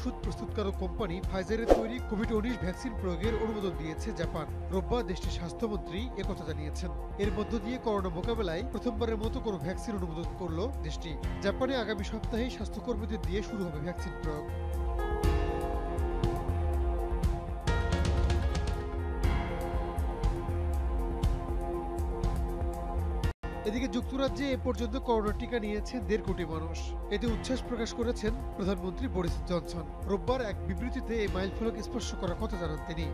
ওষুধ প্রস্তুতকারক কোম্পানি ফাইজারের তৈরি কোভিড-19 ভ্যাকসিন প্রয়োগের অনুমোদন দিয়েছে জাপান। রোববার দেশটির স্বাস্থ্যমন্ত্রী একথা জানিয়েছেন। এর মধ্য দিয়ে করোনা মোকাবেলায় প্রথমবারের মতো কোনো ভ্যাকসিন অনুমোদন করল দেশটি। জাপানে আগামী সপ্তাহেই স্বাস্থ্যকর্মীদের দিয়ে শুরু হবে ভ্যাকসিন প্রয়োগ। এদিকে যুক্তরাজ্যে এ পর্যন্ত করোনা টিকা নিয়েছেন ১.৫ কোটি মানুষ। এতে উচ্ছ্বাস প্রকাশ করেছেন প্রধানমন্ত্রী বরিস জনসন। রোববার এক বিবৃতিতে এই মাইলফলক স্পর্শ করার কথা জানান তিনি।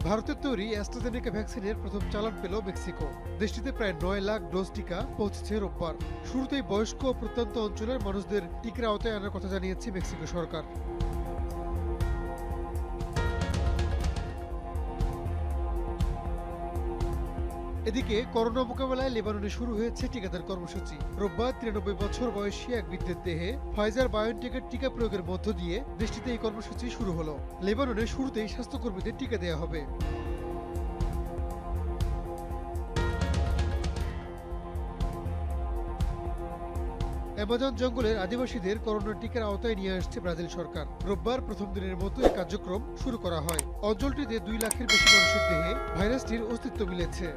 ভারতের তৈরি অ্যাস্ট্রাজেনেকা ভ্যাকসিনের প্রথম চালান পেল মেক্সিকো। দেশটিতে প্রায় ৯ লাখ ডোজ টিকা পৌঁছেছে রোববার। শুরুতেই বয়স্ক ও প্রত্যন্ত অঞ্চলের মানুষদের টিকার আওতায় আনার কথা জানিয়েছে মেক্সিকো সরকার। এদিকে করোনা মোকাবেলায় লেবাননে শুরু হয়েছে টিকাদান কর্মসূচি। রোববার ৯৩ বছর বয়সী এক বৃদ্ধের দেহে ফাইজার বায়োনটেকের টিকা প্রয়োগের মধ্য দিয়ে দেশটিতে এই কর্মসূচি শুরু হলো। লেবাননে শুরুতেই স্বাস্থ্যকর্মীদের টিকা দেওয়া হবে। অ্যামাজন জঙ্গলের আদিবাসীদের করোনার টিকার আওতায় নিয়ে আসছে ব্রাজিল সরকার। রোববার প্রথম দিনের মতো এই কার্যক্রম শুরু করা হয়। অঞ্চলটিতে ২ লাখের বেশি মানুষের দেহে ভাইরাসটির অস্তিত্ব মিলেছে।